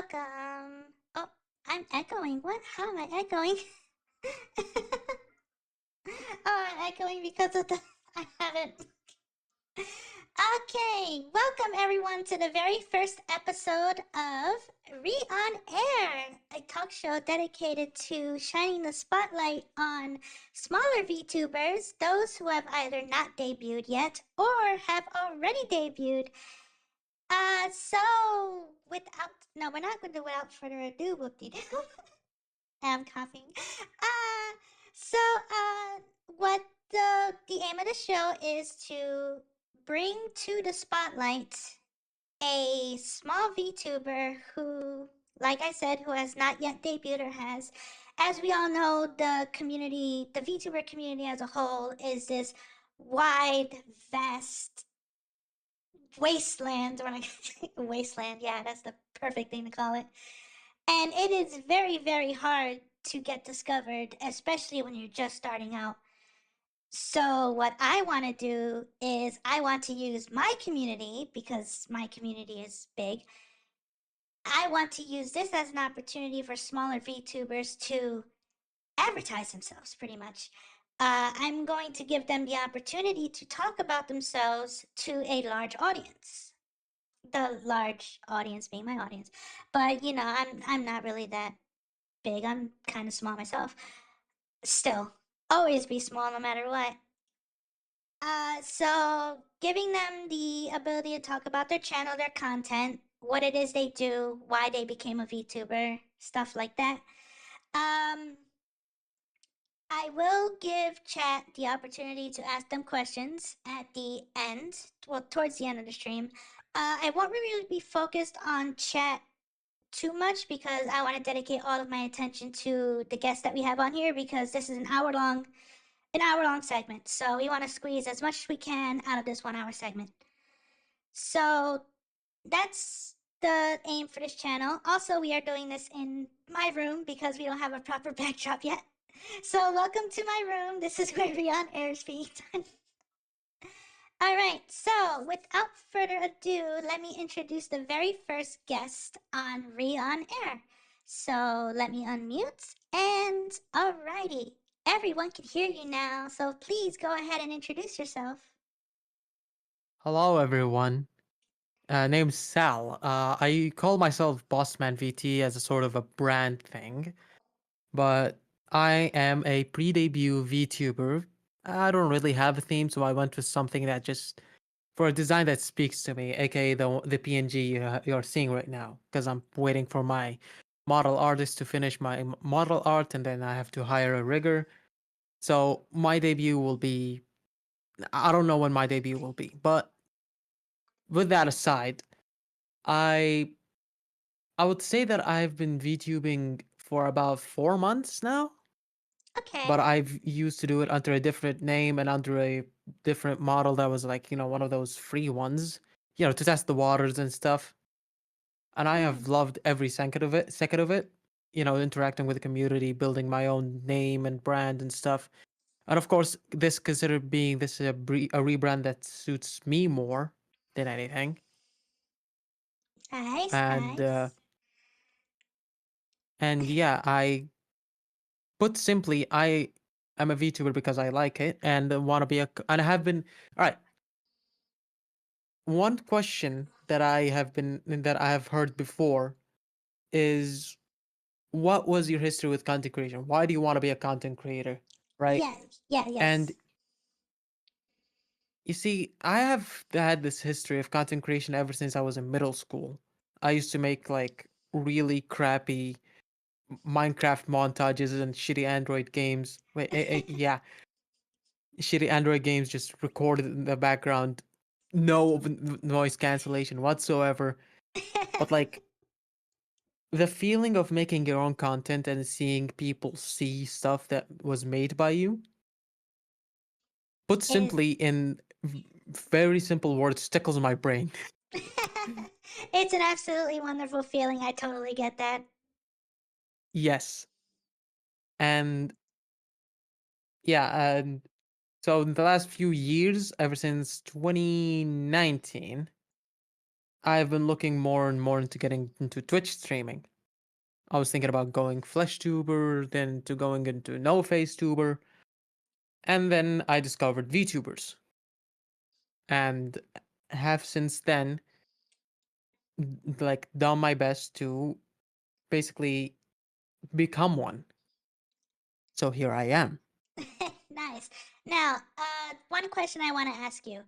welcome. Oh, I'm echoing. What? How am I echoing? I'm echoing because of the. I haven't. Okay, welcome everyone to the very first episode of RiONAIR, a talk show dedicated to shining the spotlight on smaller VTubers, those who have either not debuted yet or have already debuted. So without no, we're not going to do without further ado. Whoop-de-doo. I'm coughing. Uh, so what the aim of the show is to bring to the spotlight a small VTuber who, like I said, who has not yet debuted or has. As we all know, the community, the VTuber community as a whole, is this wide, vast wasteland, or like wasteland. Yeah, that's the perfect thing to call it. And it is very, very hard to get discovered, especially when you're just starting out. So, what I want to do is I want to use my community because my community is big. I want to use this as an opportunity for smaller VTubers to advertise themselves, pretty much. I'm going to give them the opportunity to talk about themselves to a large audience. The large audience being my audience, but I'm not really that big. I'm kind of small myself. Still, always be small no matter what. So giving them the ability to talk about their channel, their content, what it is they do, why they became a VTuber, stuff like that. Um, I will give chat the opportunity to ask them questions at the end, well, towards the end of the stream. I won't really be focused on chat too much because I want to dedicate all of my attention to the guests that we have on here because this is an hour long segment. So we want to squeeze as much as we can out of this 1 hour segment. So that's the aim for this channel. Also, we are doing this in my room because we don't have a proper backdrop yet. So welcome to my room. This is where RiONAIR is being done. Alright, so without further ado, let me introduce the very first guest on RiONAIR. So let me unmute, and alrighty, everyone can hear you now, so please go ahead and introduce yourself. Hello, everyone. Name's Sal. I call myself Bossman VT as a sort of a brand thing, but I am a pre-debut VTuber. I don't really have a theme, so I went with something that just for a design that speaks to me, aka the PNG you're seeing right now, because I'm waiting for my model artist to finish my model art, and then I have to hire a rigger. So my debut will be. I don't know when my debut will be, but with that aside, I I would say that I've been VTubing for about 4 months now, Okay. but I've used to do it under a different name and under a different model that was like, one of those free ones, to test the waters and stuff. And I have Hmm. loved every second of it, interacting with the community, building my own name and brand and stuff. And of course, this considered being this a rebrand that suits me more than anything. Nice, And uh, nice. and yeah, I put simply, I am a VTuber because I like it and want to be and I have been. All right. One question that I have heard before is, what was your history with content creation? Why do you want to be a content creator? Right. Yeah, yeah, And yes. you see, I have had this history of content creation ever since I was in middle school. I used to make like really crappy Minecraft montages and shitty Android games. Yeah, shitty Android games just recorded in the background, no noise cancellation whatsoever. But like the feeling of making your own content and seeing people see stuff that was made by you, put It is. simply in very simple words, tickles my brain. It's an absolutely wonderful feeling. I totally get that. Yes, and yeah, and so in the last few years, ever since 2019. I've been looking more and more into getting into Twitch streaming. I was thinking about going FleshTuber, then to going into No Face Tuber, and then I discovered Vtubers, and have since then like done my best to basically become one. So here I am. Nice. Now, one question I want to ask you.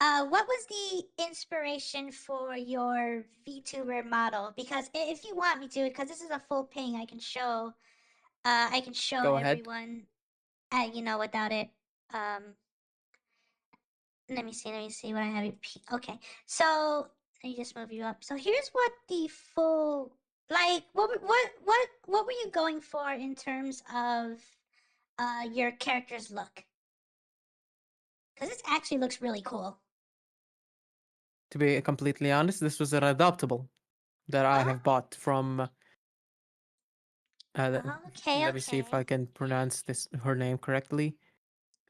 What was the inspiration for your VTuber model? Because if you want me to, because this is a full ping, I can show Go ahead. everyone, without it. Um, let me see what I have. Okay, so let me just move you up. So here's what the full, like, what were you going for in terms of your character's look? Because this actually looks really cool. To be completely honest, this was an adoptable that I Oh, have bought from. Uh, okay, Let me see if I okay, can pronounce this her name correctly.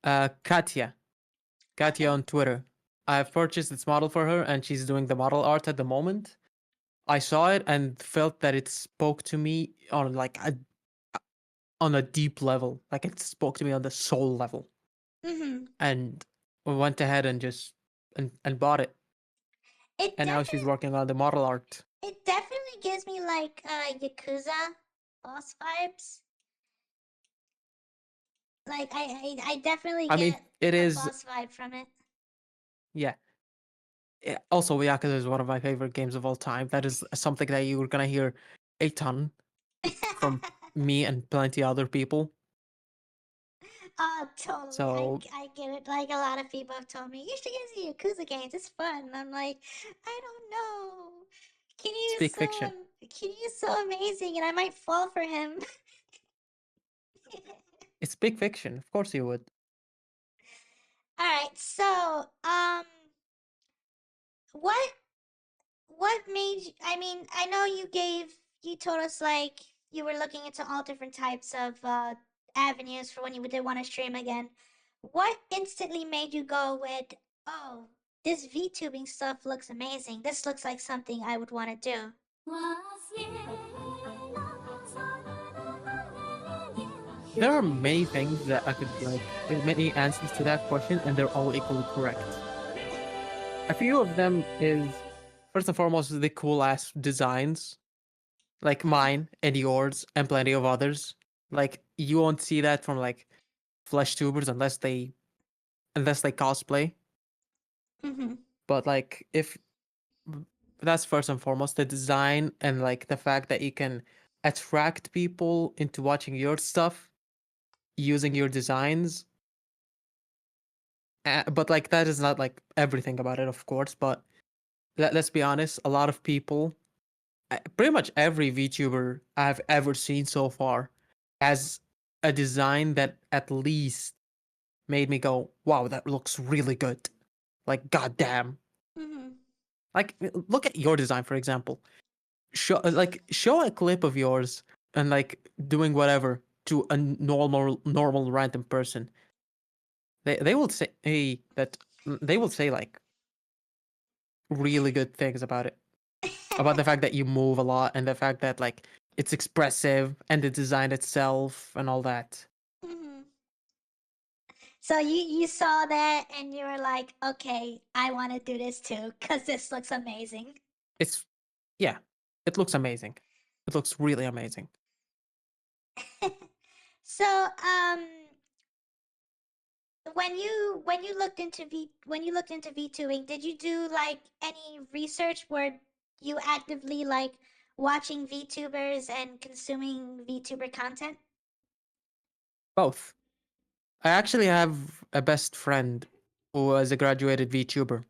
Katya. Katya okay. on Twitter. I have purchased this model for her, and she's doing the model art at the moment. I saw it and felt that it spoke to me on a deep level, like it spoke to me on the soul level, Mm-hmm. and we went ahead and just and bought it. It And now she's definitely, working on the model art. it definitely gives me like Yakuza boss vibes. Like I definitely I mean, get it a is, boss vibe from it. yeah. Also, Yakuza is one of my favorite games of all time. That is something that you're gonna hear a ton from me and plenty other people. Oh, totally. So I get it. Like a lot of people have told me, you should get into Yakuza games. It's fun. And I'm like, I don't know. Can you speak fiction. Can you so amazing, and I might fall for him. It's big fiction. Of course you would. All right. So, what made you, I mean, I know you told us like you were looking into all different types of avenues for when you did want to stream again. What instantly made you go with, oh, this VTubing stuff looks amazing. This looks like something I would want to do. There are many things that I could like, many answers to that question, and they're all equally correct. A few of them is first and foremost the cool ass designs, like mine and yours and plenty of others. Like you won't see that from like flesh tubers unless they cosplay. Mm-hmm. But like if that's first and foremost the design and like the fact that you can attract people into watching your stuff using your designs. But like that is not like everything about it, of course. But let's be honest, a lot of people, pretty much every VTuber I've ever seen so far, has a design that at least made me go, "Wow, that looks really good." Like, goddamn. Mm-hmm. Like, look at your design, for example. Show a clip of yours and like doing whatever to a normal random person. They will say that they will say like really good things about it. About the fact that you move a lot and the fact that like it's expressive and the design itself and all that. Mm-hmm. So you saw that and you were like, okay, I want to do this too because this looks amazing. It's yeah, it looks amazing. It looks really amazing. So, when you looked into VTubing, did you do like any research where you actively like watching VTubers and consuming VTuber content? Both. I actually have a best friend who was a graduated VTuber,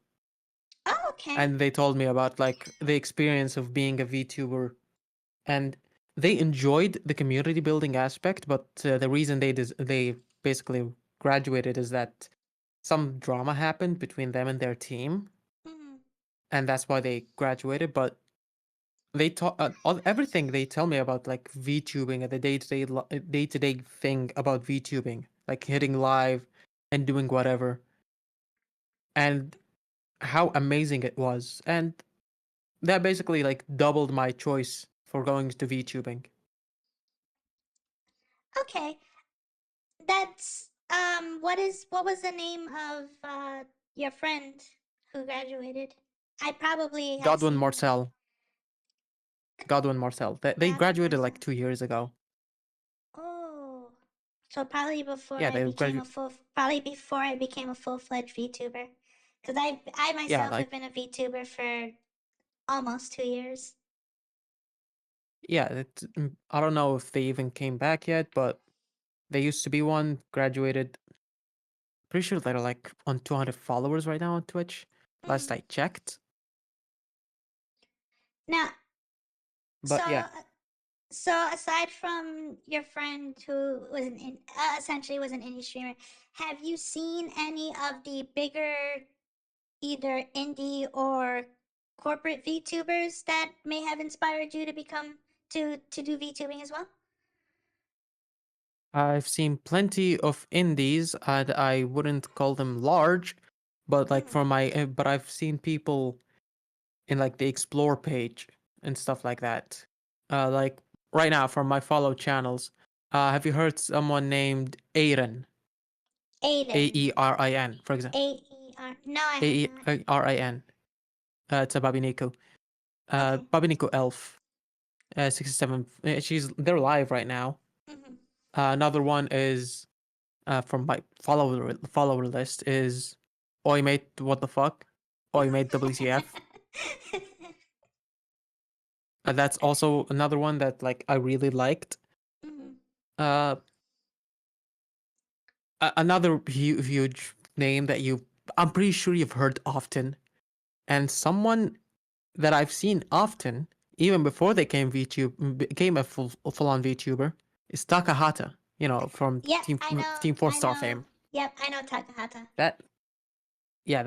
Oh, okay. and they told me about like the experience of being a VTuber, and they enjoyed the community building aspect, but the reason they basically graduated is that some drama happened between them and their team, Mm-hmm. and that's why they graduated. But they talk everything they tell me about like VTubing and the day to day thing about VTubing, like hitting live and doing whatever, and how amazing it was. And that basically like doubled my choice for going to VTubing. Okay, that's what was the name of your friend who graduated? I probably have Godwin seen Marcel. Godwin Marcel. They Godwin graduated Marcel. like 2 years ago. Oh, so probably before Yeah, I they became graduated. a full fledged VTuber, because I Yeah, myself have like been a VTuber for almost 2 years. yeah. I don't know if they even came back yet, but they used to be one. Graduated. Pretty sure they're like on 200 followers right now on Twitch. Last Mm. I checked. Now, so But yeah, aside from your friend who was essentially was an indie streamer, have you seen any of the bigger either indie or corporate VTubers that may have inspired you to become to do VTubing as well? I've seen plenty of indies, and I wouldn't call them large, but like Mm. for my, but I've seen people in like the explore page and stuff like that. Like right now from my follow channels, have you heard someone named Aerin? Aiden. Aerin, for example. AER. No, I have not. Aerin. It's a Babiniku. Okay. Babiniku Elf. 67. They're live right now. Mm-hmm. Another one is from my follower list is Oi mate what the fuck? Oi mate WCF. That's also another one that like I really liked. Mm-hmm. Uh another huge name that I'm pretty sure you've heard often, and someone that I've seen often even before they became a full on VTuber is Takahata. You know, from Yep, Team Four I Star know. fame. Yep, I know Takahata. That yeah,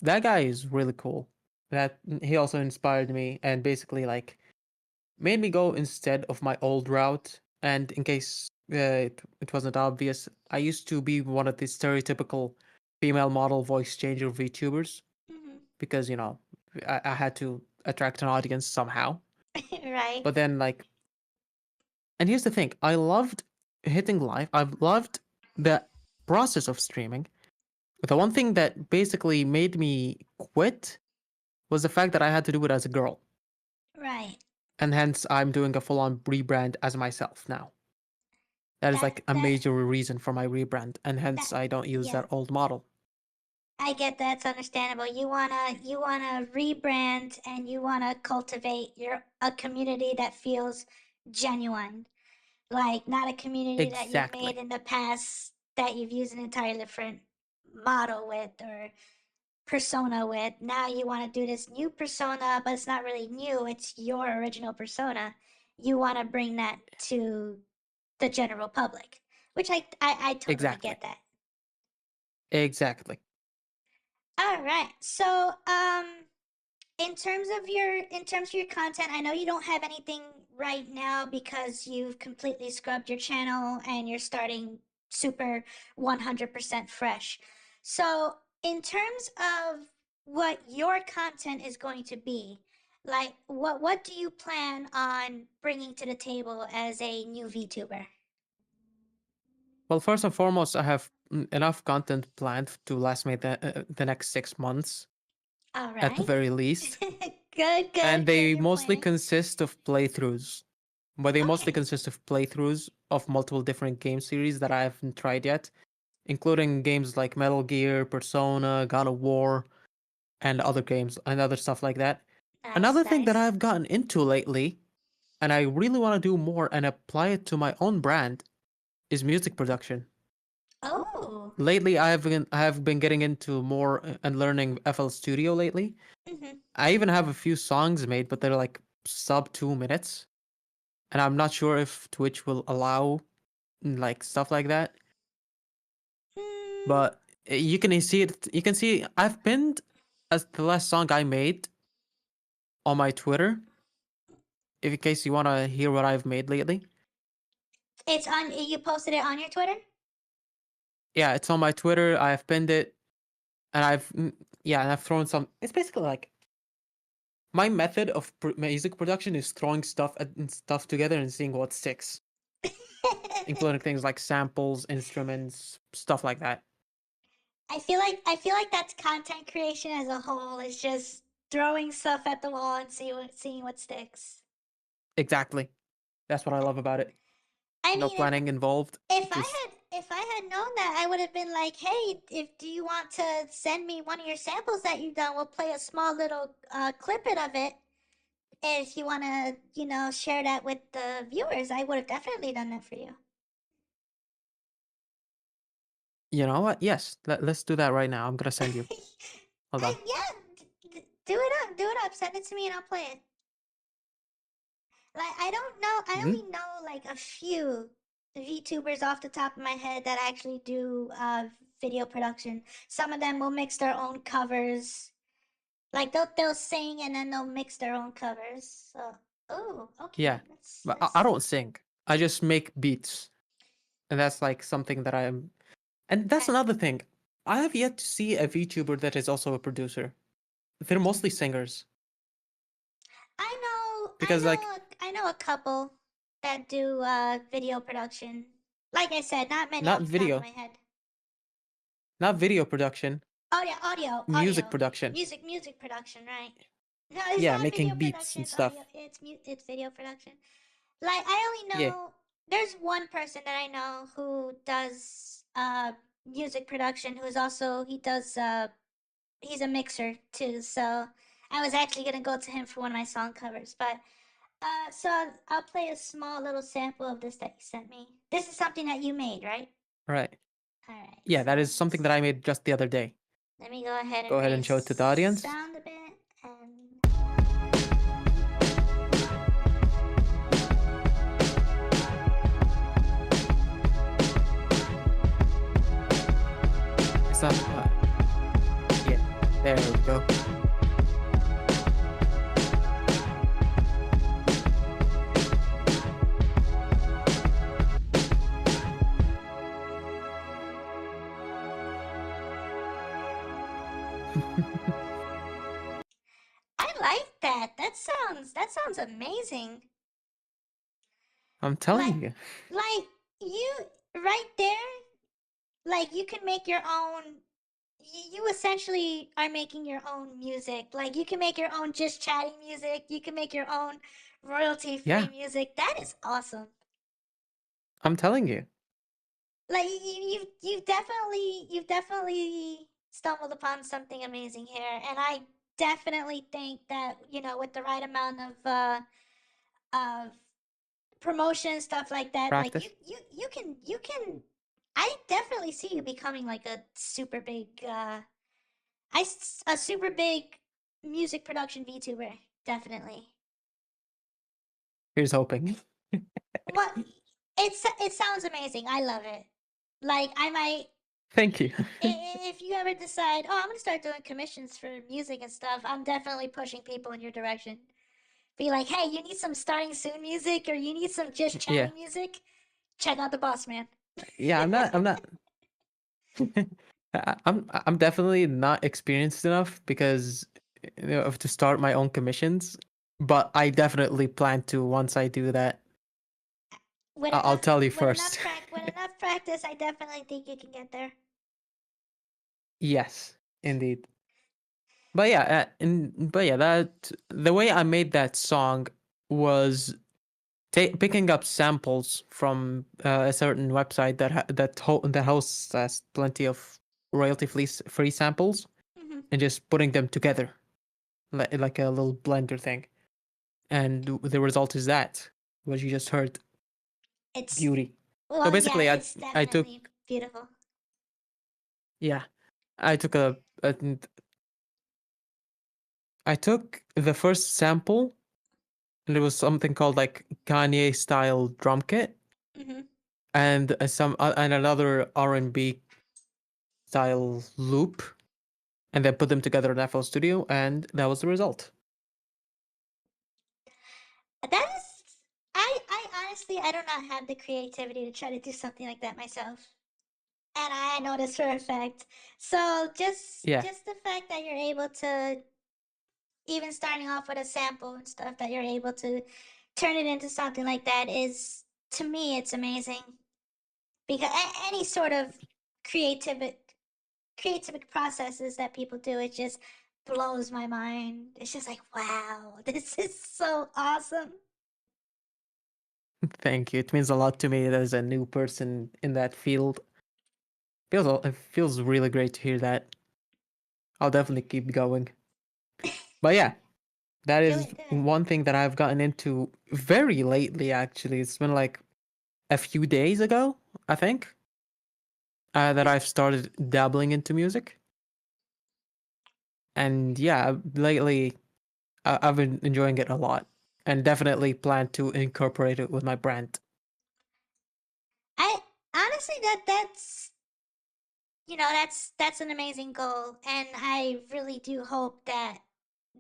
that guy is really cool. That he also inspired me and basically like made me go instead of my old route. And in case it wasn't obvious, I used to be one of the stereotypical female model voice changer VTubers Mm-hmm. because I had to attract an audience somehow. Right. But then like, and here's the thing: I loved hitting live. I've loved the process of streaming. The one thing that basically made me quit was the fact that I had to do it as a girl. Right. And hence I'm doing a full on rebrand as myself now. That is That like a that major reason for my rebrand, and that hence I don't use yeah. that old model. I get that's understandable. You wanna rebrand and you wanna cultivate your a community that feels genuine. Like not a community that you've made Exactly. in the past that you've used an entirely different model with or persona with. Now you want to do this new persona, but it's not really new, it's your original persona. You want to bring that to the general public, which I totally Exactly. get that. Exactly. All right. So, in terms of your content, I know you don't have anything right now because you've completely scrubbed your channel and you're starting super 100% fresh. So, in terms of what your content is going to be, like what do you plan on bringing to the table as a new VTuber? Well, first and foremost, I have enough content planned to last me the next 6 months All at the right. very least, Good, and good, good. they You're mostly planning. consist of playthroughs. But they mostly Okay. consist of playthroughs of multiple different game series that I haven't tried yet, including games like Metal Gear, Persona, God of War, and other games and other stuff like that. Nice, Another thing that nice. I've gotten into lately, and I really want to do more and apply it to my own brand, is music production. Oh. Lately, I have been getting into more and learning FL Studio lately. Mm-hmm. I even have a few songs made, but they're like sub 2 minutes, and I'm not sure if Twitch will allow like stuff like that. Mm, But you can see it. You can see I've pinned as the last song I made on my Twitter. If in case you want to hear what I've made lately, it's on. You posted it on your Twitter. yeah, it's on my Twitter. I've pinned it, and yeah, and I've thrown some. It's basically like My method of music production is throwing stuff together and seeing what sticks, including things like samples, instruments, stuff like that. I feel like that's content creation as a whole. Is just throwing stuff at the wall and seeing what sticks. Exactly. That's what I love about it. I No mean, planning involved. if Just if I had known that, I would have been like, hey, if do you want to send me one of your samples that you've done? We'll play a small little clippet of it. If you want to, share that with the viewers, I would have definitely done that for you. you know what? Yes, let's do that right now. I'm gonna send you. Hold on. Yeah, do it up. Send it to me and I'll play it. Like I don't know, I Hmm. only know like a few VTubers off the top of my head that actually do video production. Some of them will mix their own covers. Like they'll sing and then they'll mix their own covers. So, oh, Yeah, okay, but I that's don't sing. I just make beats, and that's like something that I'm. And that's I, another thing. I have yet to see a VTuber that is also a producer. They're mostly singers I know, I because, like, know, I know a couple that do video production. Like I said, not many not off the top of video, my head. not video production, music Audio, production. music production, right? No, it's Yeah, not making video beats production. and It's audio. stuff. It's video production. Like I only Yeah, know there's one person that I know who does music production. Who's also he does he's a mixer too. So I was actually gonna go to him for one of my song covers, but so I'll play a small little sample of this that you sent me. This is something that you made, right? right. All right. Yeah, So that is something that I made just the other day. let me go ahead Go and ahead and raise show it to the audience. sound a bit and. It's not. Yeah, there we go. I like that. That sounds amazing. I'm Like telling you. like you right there, like you can make your own you essentially are making your own music. Like you can make your own just chatting music. You can make your own royalty-free Yeah, music. That is awesome. I'm telling you. Like you've definitely stumbled upon something amazing here, and I definitely think that with the right amount of promotion stuff like that, like Practice. you can. I definitely see you becoming like a super big a super big music production VTuber. Definitely. Here's hoping. What? It sounds amazing. I love it. Like I might Thank you. if you ever decide, oh, I'm gonna start doing commissions for music and stuff, I'm definitely pushing people in your direction. Be like, hey, you need some starting soon music, or you need some just Yeah. chatting music? Check out the Bossman. Yeah, I'm not I'm definitely not experienced enough because to start my own commissions, but I definitely plan to once I do that. With I'll enough tell you with enough first. with enough practice, I definitely think you can get there. Yes, indeed. But yeah, that the way I made that song was picking up samples from a certain website that hosts plenty of royalty free samples Hmm. and just putting them together like a little blender thing. And the result is that what you just heard, It's beauty. So well, yeah, basically, it's I took definitely beautiful. yeah, I took I took the first sample and it was something called like Kanye style drum kit Hmm. and and another R&B style loop and then put them together in FL Studio and that was the result. That is, I honestly, I do not have the creativity to try to do something like that myself, and I know this for a fact. So just Yeah, just the fact that you're able to even starting off with a sample and stuff that you're able to turn it into something like that is, to me, it's amazing. Because any sort of creativity creative processes that people do, it just blows my mind. It's just like, wow, this is so awesome. Thank you. It means a lot to me as a new person in that field. It feels really great to hear that. I'll definitely keep going. But yeah, that Do is it, do it. one thing that I've gotten into very lately. Actually, it's been like a few days ago, I think, that I've started dabbling into music. And yeah, lately I've been enjoying it a lot, and definitely plan to incorporate it with my brand. I honestly, that's an amazing goal, and I really do hope that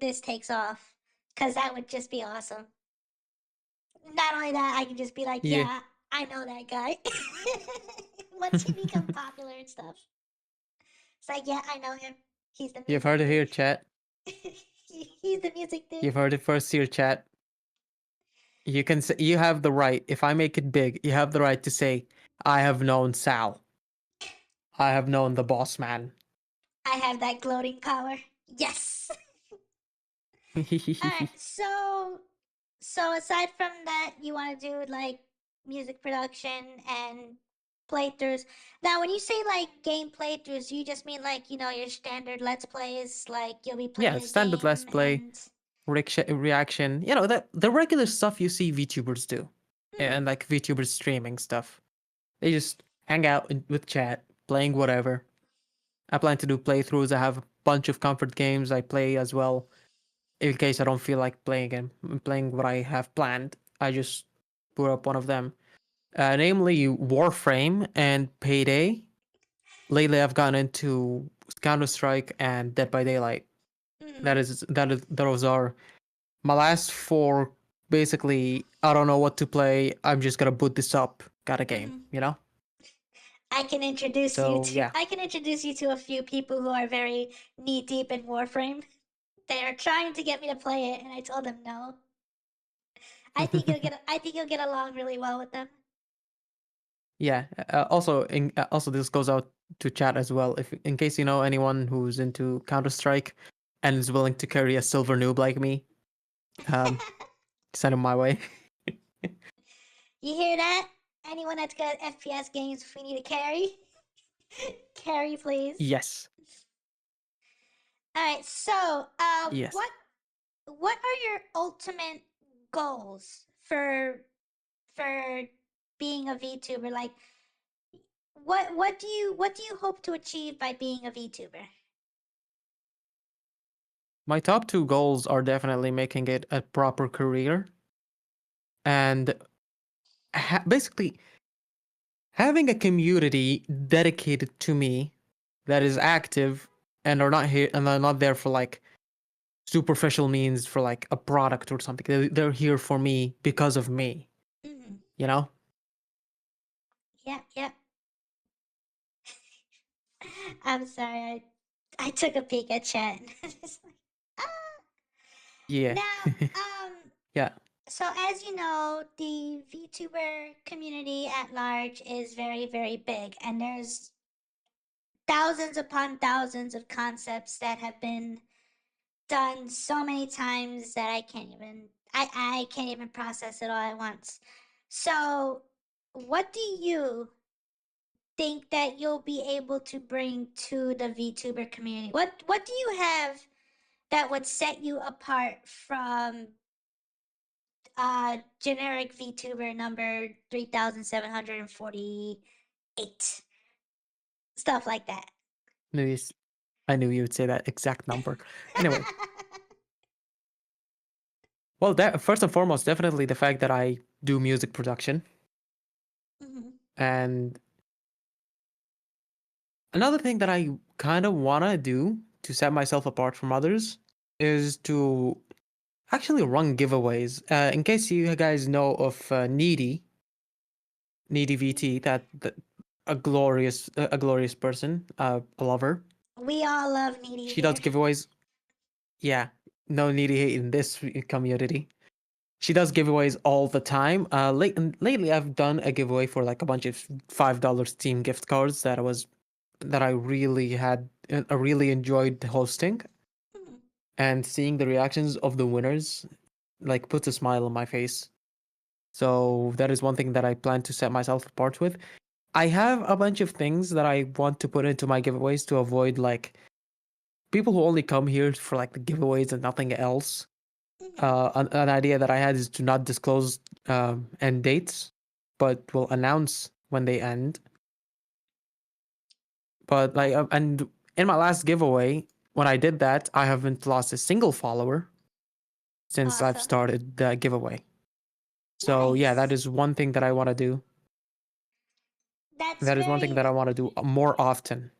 this takes off, because that would just be awesome. Not only that, I can just be like, Yeah, yeah, I know that guy. Once you become popular and stuff, it's like, yeah, I know him. He's the you've music heard it dude. here, chat. He's the music dude. You've heard it first here, chat. You can say you have the right. If I make it big, you have the right to say, "I have known Sal. I have known the boss man." I have that gloating power. Yes. All right. So aside from that, you want to do like music production and playthroughs. Now, when you say like game playthroughs, you just mean like your standard let's plays, like you'll be Yeah, playing a standard let's game play, and. reaction. You know the regular stuff you see Vtubers do, Hmm. and like Vtubers streaming stuff. They just hang out with chat, playing whatever. I plan to do playthroughs. I have a bunch of comfort games I play as well. In case I don't feel like playing what I have planned, I just put up one of them. Namely Warframe and Payday. Lately, I've gotten into Counter Strike and Dead by Daylight. Hmm. Those are my last four. Basically, I don't know what to play. I'm just gonna boot this up. Got a game, Hmm. you know. I can introduce you So to yeah, I can introduce you to a few people who are very knee deep in Warframe. They are trying to get me to play it, and I told them no. I think you'll get along really well with them. yeah. Also, this goes out to chat as well. If in case you know anyone who's into Counter Strike and is willing to carry a silver noob like me, um, send him my way. You hear that? Anyone that's got FPS games, if we need a carry, carry please. Yes, All right. So, yes. what are your ultimate goals for being a VTuber? Like, what do you hope to achieve by being a VTuber? My top two goals are definitely making it a proper career and basically having a community dedicated to me that is active and are not here and are not there for like superficial means for like a product or something. They're here for me because of me, Mm-hmm. you know? Yep, yep. I'm sorry, I took a peek at chat. Just like, ah. Yeah. Now, um, Yeah. so as you know, the VTuber community at large is very, very big, and there's thousands upon thousands of concepts that have been done so many times that I can't even process it all at once. So, what do you think that you'll be able to bring to the VTuber community? What do you have that would set you apart from generic VTuber number 3748? Stuff like that. Knew you s- I knew you would say that exact number. Anyway, well, that first and foremost, definitely the fact that I do music production. Mhm. And another thing that I kind of want to do to set myself apart from others is to actually run giveaways. In case you guys know of Needy VT, that a glorious person, a lover. We all love Needy She does here. giveaways. Yeah, no needy hate in this community. She does giveaways all the time. Lately, I've done a giveaway for like a bunch of $5 Steam gift cards that I really I really enjoyed hosting, Hmm. and seeing the reactions of the winners like puts a smile on my face. So that is one thing that I plan to set myself apart with. I have a bunch of things that I want to put into my giveaways to avoid like people who only come here for like the giveaways and nothing else. Hmm. An idea that I had is to not disclose end dates, but will announce when they end. But That, and in my last giveaway, when I did that, I haven't lost a single follower since I've awesome. started the giveaway. So yeah, that Nice. is one thing that I want to do. That's That is one thing that I very want to do more often.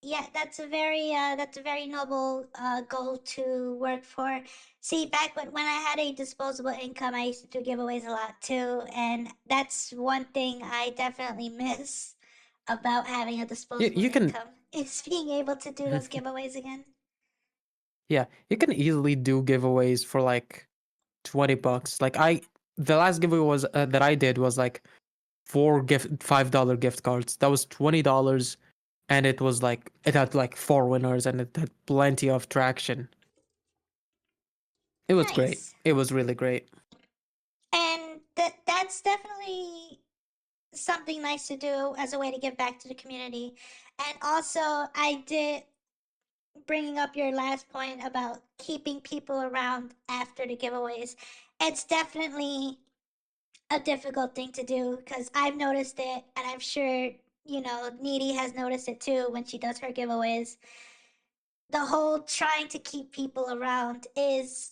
yeah, that's a very noble goal to work for. See, back when I had a disposable income, I used to do giveaways a lot too, and that's one thing I definitely miss about having a disposable You can, income is being able to do those giveaways again. yeah, you can easily do giveaways for like $20. The last giveaway was that I did was like $5 gift cards. That was $20, and it was like it had like four winners, and it had plenty of traction. It was great. Nice. It was really great. And that's definitely something nice to do as a way to give back to the community. And also, I did bringing up your last point about keeping people around after the giveaways. It's definitely a difficult thing to do because I've noticed it, and I'm sure Needy has noticed it too when she does her giveaways. The whole trying to keep people around is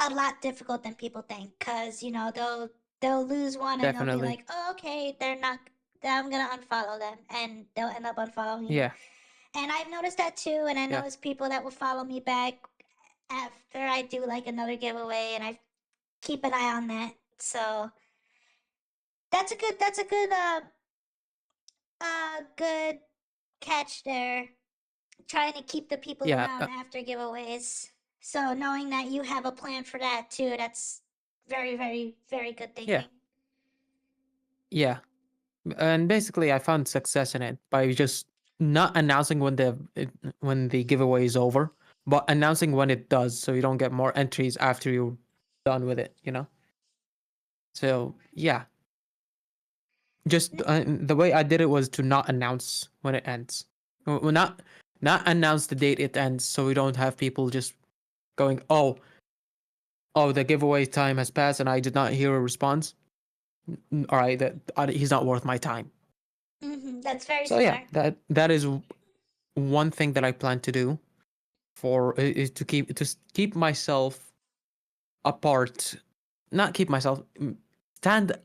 a lot difficult than people think because they'll lose one and they'll be Definitely. like, oh, okay, they're not, I'm gonna unfollow them, and they'll end up unfollowing you. Yeah. And I've noticed that too, and I Yeah. noticed people that will follow me back after I do like another giveaway, and I keep an eye on that. So that's a good catch there. Trying to keep the people Yeah. around after giveaways. So knowing that you have a plan for that too, that's very, very, very good Yeah. thinking. Yeah. And basically, I found success in it by just not announcing when the giveaway is over, but announcing when it does, so you don't get more entries after you're done with it. So yeah, just the way I did it was to not announce when it ends. Well, not announce the date it ends, so we don't have people just going, oh, the giveaway time has passed and I did not hear a response. All right, he's not worth my time. That's very So yeah, smart. that is one thing that I plan to do for is to keep myself apart, not keep myself stand.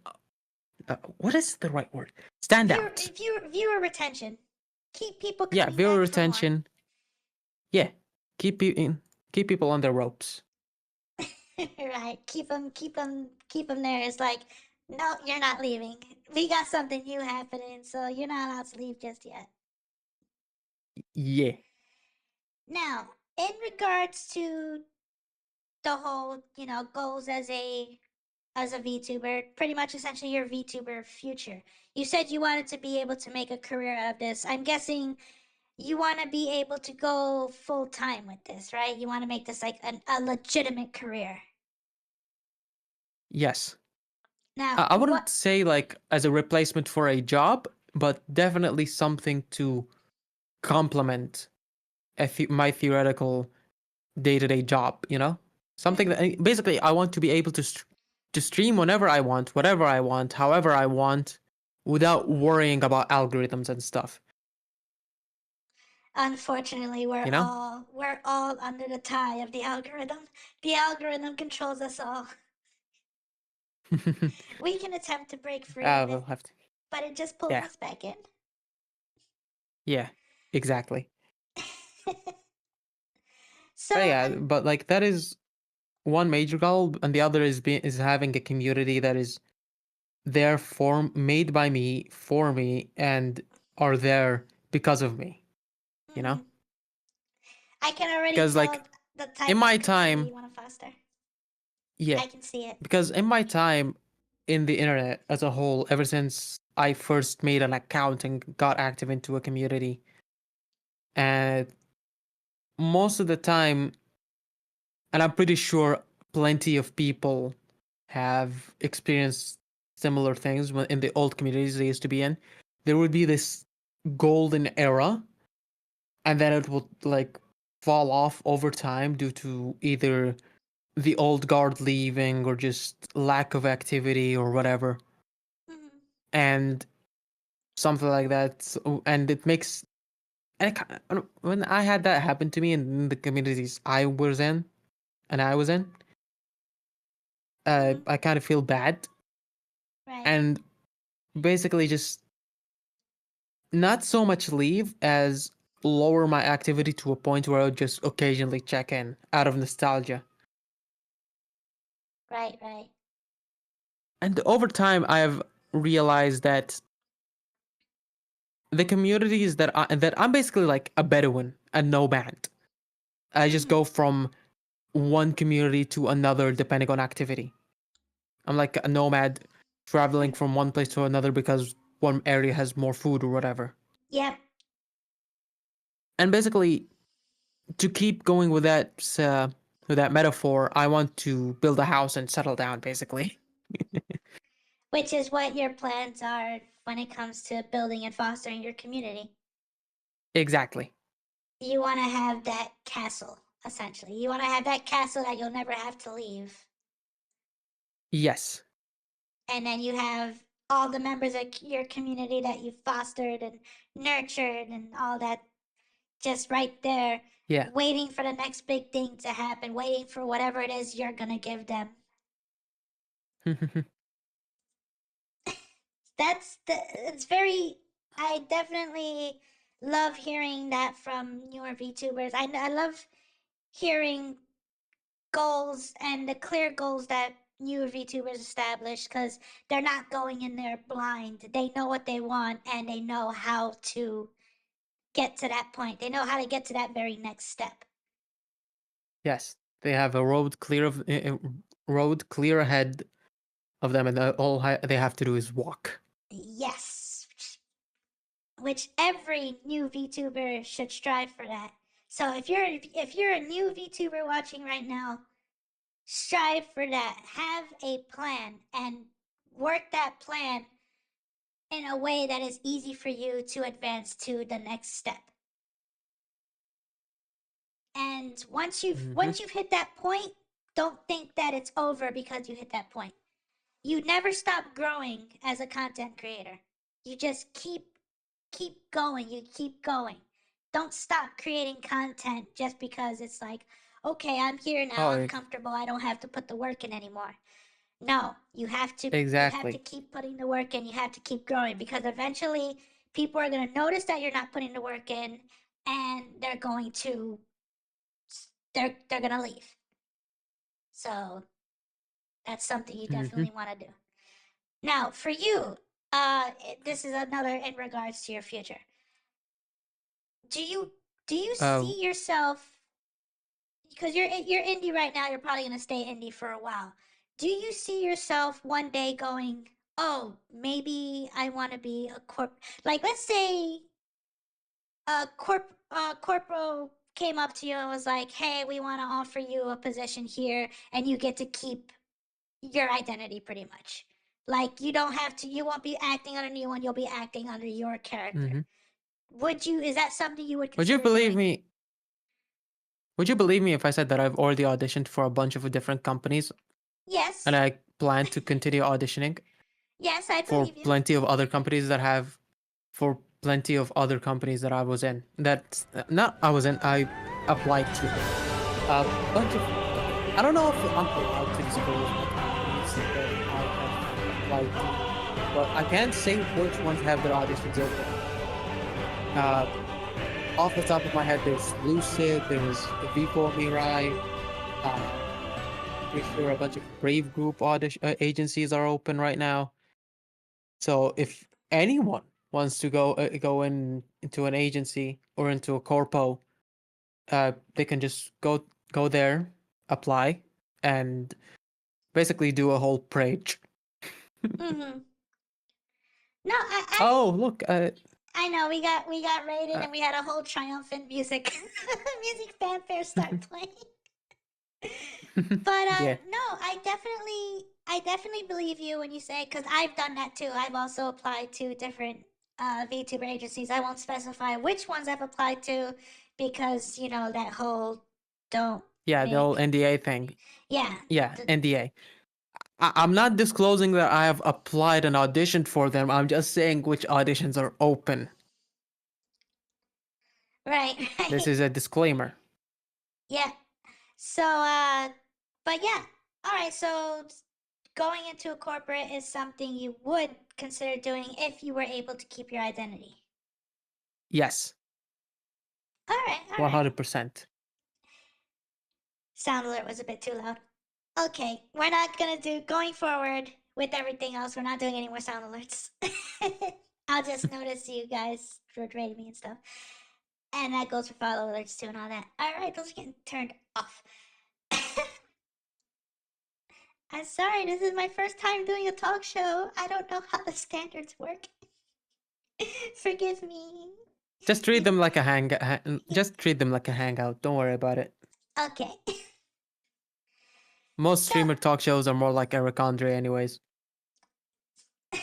What is the right word? Stand out. Viewer retention. Keep people Yeah, coming viewer back for more. retention. Yeah, keep people on their ropes. Right. Keep them there. It's like, no, you're not leaving. We got something new happening, so you're not allowed to leave just yet. Yeah. Now, in regards to the whole, goals as a VTuber, pretty much essentially your VTuber future. You said you wanted to be able to make a career out of this. I'm guessing you want to be able to go full time with this, right? You want to make this like a legitimate career. Yes. Now, I what? wouldn't say like as a replacement for a job, but definitely something to complement my theoretical day-to-day job. Something Mhm. that basically I want to be able to stream whenever I want, whatever I want, however I want, without worrying about algorithms and stuff. Unfortunately, we're You know? all we're all under the tie of the algorithm. The algorithm controls us all. We can attempt to break free of We'll it, have to. but it just pulls Yeah. us back in. Yeah. Exactly. So, But yeah, but like that is one major goal, and the other is having a community that is there for made by me for me and are there because of me. You know? mhm. I can already Because tell like the in type my of community time, you want to foster. yeah, I can see it. because in my time in the internet as a whole, ever since I first made an account and got active into a community, and most of the time, and I'm pretty sure plenty of people have experienced similar things when in the old communities they used to be in. There would be this golden era, and then it would like fall off over time due to either the old guard leaving or just lack of activity or whatever, Mm-hmm. and something like that. And it makes when I had that happen to me in the communities I was in and I was in, Mm-hmm. I kind of feel bad Right. and basically just not so much leave as lower my activity to a point where I would just occasionally check in out of nostalgia. Right. Right. And over time, I've realized that the communities that I'm basically like a Bedouin, a nomad. I just Mm-hmm. go from one community to another depending on activity. I'm like a nomad traveling Hmm. from one place to another because one area has more food or whatever. Yep. And basically, to keep going with that metaphor, I want to build a house and settle down. Basically, Which is what your plans are when it comes to building and fostering your community. exactly. You want to have that castle, essentially. You want to have that castle that you'll never have to leave. Yes. And then you have all the members of your community that you fostered and nurtured and all that just right there, Yeah. waiting for the next big thing to happen, waiting for whatever it is you're going to give them. It's very, I definitely love hearing that from newer VTubers. I love hearing goals and the clear goals that newer VTubers establish because they're not going in there blind. They know what they want and they know how to get to that point. They know how to get to that very next step. Yes. They have a road clear ahead of them, and they have to do is walk. Yes, which every new VTuber should strive for that. So if you're a new VTuber watching right now, strive for that. Have a plan and work that plan in a way that is easy for you to advance to the next step. And Mm-hmm. once you've hit that point, don't think that it's over because you hit that point. You never stop growing as a content creator. You just keep going. You keep going. Don't stop creating content just because it's like, okay, I'm here now, Oh, I'm comfortable, I don't have to put the work in anymore. No, you have to exactly. keep putting the work in. You have to keep growing because eventually people are going to notice that you're not putting the work in and they're going to leave. So, that's something you Mm-hmm. definitely want to do. Now, for you, this is another in regards to your future. Do you Oh. see yourself, because you're indie right now, you're probably going to stay indie for a while. Do you see yourself one day going, "Oh, maybe I want to be a like let's say a corporal came up to you and was like, "Hey, we want to offer you a position here and you get to keep your identity pretty much." Like you don't have to you won't be acting under anyone, you'll be acting under your character. Mm-hmm. Is that something you would Would you consider believe doing? me? Would you believe me if I said that I've already auditioned for a bunch of different companies and Yes. I plan to continue auditioning Yes, I for believe you. plenty of other companies that have for plenty of other companies that I was in. That not I was in. I applied to a bunch of. I don't know if I'm allowed to disclose what companies that I have applied to, but I can't say which ones have their auditions open. Uh, Off the top of my head, there's Lucid, there's V4 Mirai. Pretty sure a bunch of Brave Group audition agencies are open right now. So if anyone wants to go into an agency or into a corpo, they can just go Go there, apply, and basically do a whole page. Mm-hmm. No, Oh, look, I know we got rated uh, and we had a whole triumphant music music fanfare start playing. But yeah, no, I definitely believe you when you say, because I've done that too. I've also applied to different VTuber agencies. I won't specify which ones I've applied to because that whole don't yeah, the whole make NDA thing. yeah Yeah, the, NDA. I'm not disclosing that I have applied and auditioned for them. I'm just saying which auditions are open. right This right is a disclaimer. yeah. So but yeah, all right. So going into a corporate is something you would consider doing if you were able to keep your identity. Yes, All right, all right. 100%. Sound alert was a bit too loud. Okay, we're not gonna do going forward with everything else. We're not doing any more sound alerts. I'll just notice you guys rating me and stuff, and that goes for follow alerts too and all that. All right, those are getting turned off. I'm sorry, this is my first time doing a talk show. I don't know how the standards work. Forgive me. Just treat them like a just treat them like a hangout. Don't worry about it. Okay. Most So, streamer talk shows are more like Eric Andre, anyways. all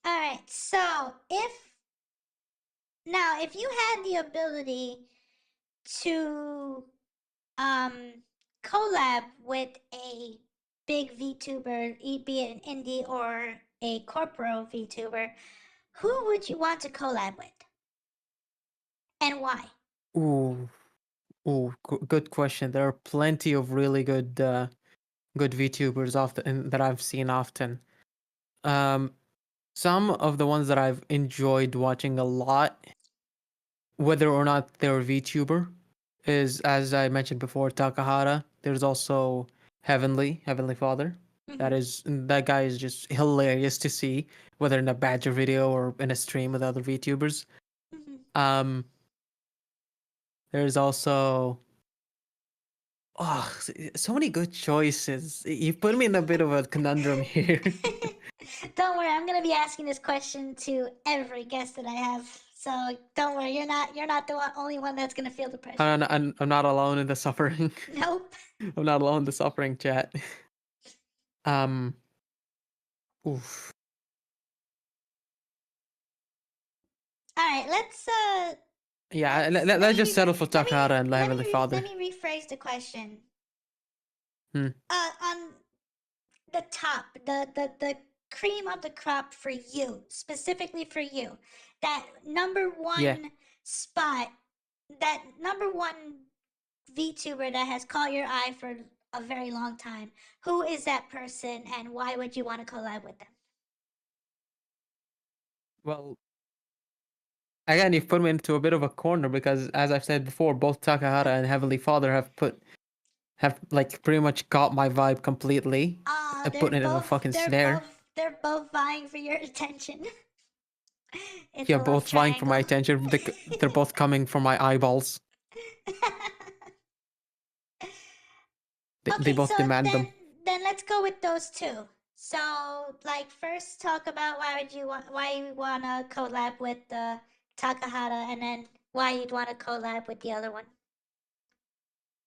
right. So, if you had the ability to um collab with a big VTuber, be it an indie or a corporal VTuber, who would you want to collab with, and why? Ooh, good question. There are plenty of really good VTubers often that I've seen often. Um, some of the ones that I've enjoyed watching a lot, whether or not they're a VTuber, is as I mentioned before, Takahara. There's also Heavenly Father. Mm-hmm. That guy is just hilarious to see, whether in a Badger video or in a stream with other VTubers. Mm-hmm. Um, there's also so many good choices. You've put me in a bit of a conundrum here. Don't worry, I'm gonna be asking this question to every guest that I have. So don't worry, you're not the only one that's gonna feel the pressure. I'm not alone in the suffering. Nope. I'm not alone in the suffering, chat. Um, oof. All right, Yeah, let let's me just settle for let me Takahara and let me Heavenly let Father. me rephrase the question. Hmm. On the top, the cream of the crop for you, specifically for you, that number Yeah. one spot, that number one VTuber that has caught your eye for a very long time. Who is that person, and why would you want to collab with them? Well, again, you've put me into a bit of a corner because, as I've said before, both Takahara and Heavenly Father have like pretty much got my vibe completely. Ah, I put it in a fucking snare. they're both vying for your attention. It's Yeah, a love both vying for my triangle. attention. They're both coming for my eyeballs. They Okay, so both demand then them. then let's go with those two. So, like, first talk about why you wanna collab with Takahata, and then why you'd want to collab with the other one.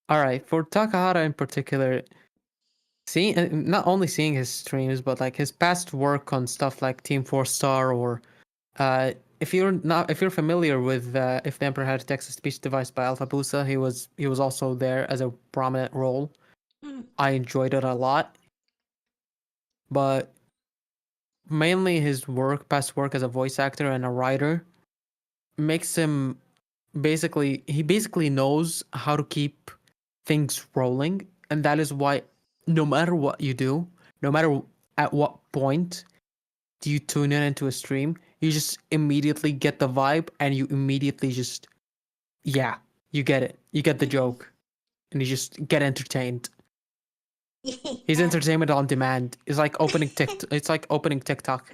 All right, for Takahara in particular, seeing not only seeing his streams, but like his past work on stuff like Team Four Star or if you're familiar with If the Emperor Had a Text-to-Speech Device by Alpha Busa, he was also there as a prominent role. Mm. I enjoyed it a lot, but mainly his past work as a voice actor and a writer, makes him he basically knows how to keep things rolling, and that is why no matter what you do, no matter at what point do you tune in into a stream, you just immediately get the vibe and you immediately just yeah, you get it. You get the Mm-hmm. joke and you just get entertained. He's Yeah. entertainment on demand. It's like opening TikTok.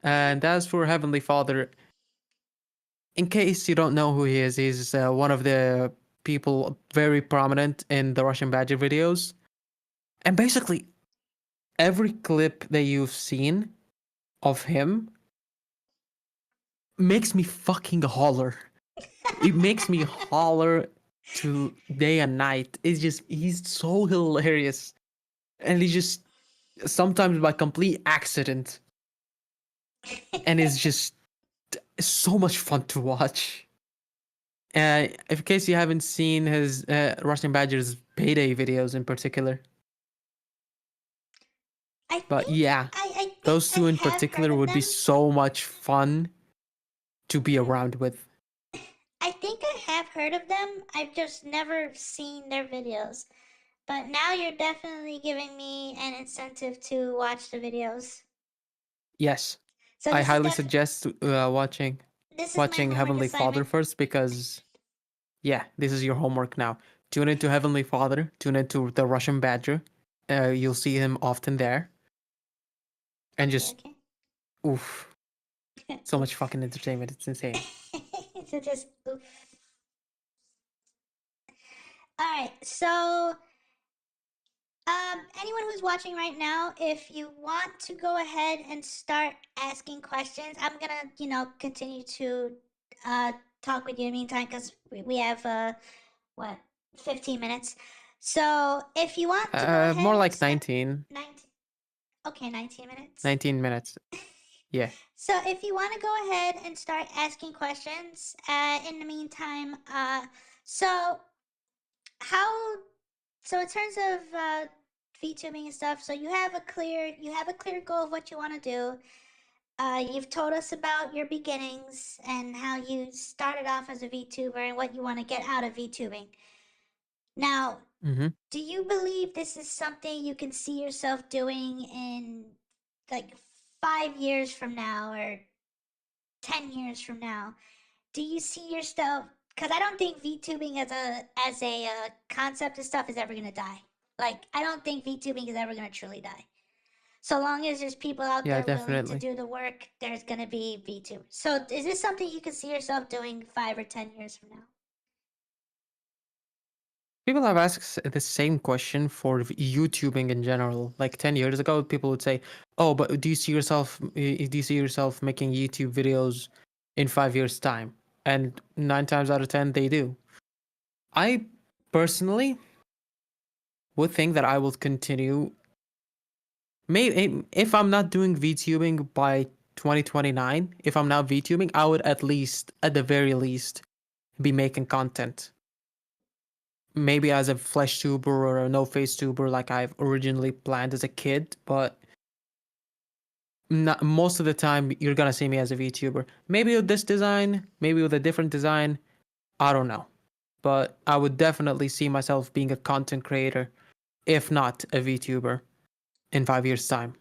And as for Heavenly Father, in case you don't know who he is, he's one of the people very prominent in the Russian Badger videos. And basically, every clip that you've seen of him makes me fucking holler. It makes me holler to day and night. It's just, he's so hilarious. And he just, sometimes by complete accident, and it's just so much fun to watch. In case you haven't seen his Russian Badger's payday videos in particular, I but think yeah, I think those I two in have heard particular of would be them. so much fun to be Mhm. around with. I think I have heard of them. I've just never seen their videos. But now you're definitely giving me an incentive to watch the videos. Yes, So I this is highly suggest this is my watching homework Heavenly Father assignment. first because yeah, this is your homework now. Tune into Heavenly Father. Tune into the Russian Badger. You'll see him often there, and Okay, just okay. oof, so much Oof. fucking entertainment. It's insane. So just oof. All right. So anyone who's watching right now, if you want to go ahead and start asking questions, I'm gonna, continue to uh, talk with you in the meantime because we have what 15 minutes. So if you want to go ahead More and like start 19, 19, okay, 19 minutes. 19 minutes. Yeah. So if you want to go ahead and start asking questions, in the meantime, so how so in terms of VTubing and stuff, so you have a clear goal of what you want to do. You've told us about your beginnings and how you started off as a VTuber and what you want to get out of VTubing. Now, Mm-hmm. do you believe this is something you can see yourself doing in like 5 years from now or 10 years from now? Do you see yourself? Because I don't think VTubing as a concept and stuff is ever gonna die. Like I don't think VTubing is ever gonna truly die. So long as there's people out Yeah, there willing to definitely. do the work, there's gonna be VTube. So is this something you can see yourself doing 5 or 10 years from now? People have asked the same question for YouTubing in general. Like 10 years ago, people would say, "Oh, but do you see yourself making YouTube videos in 5 years' time?" And 9 times out of 10, they do. I personally would think that I will continue. Maybe if I'm not doing VTubing by 2029, if I'm not VTubing, I would at the very least, be making content. Maybe as a flesh tuber or a no face tuber like I've originally planned as a kid, but not, most of the time you're gonna see me as a VTuber. Maybe with this design, maybe with a different design, I don't know. But I would definitely see myself being a content creator, if not a VTuber, in 5 years' time.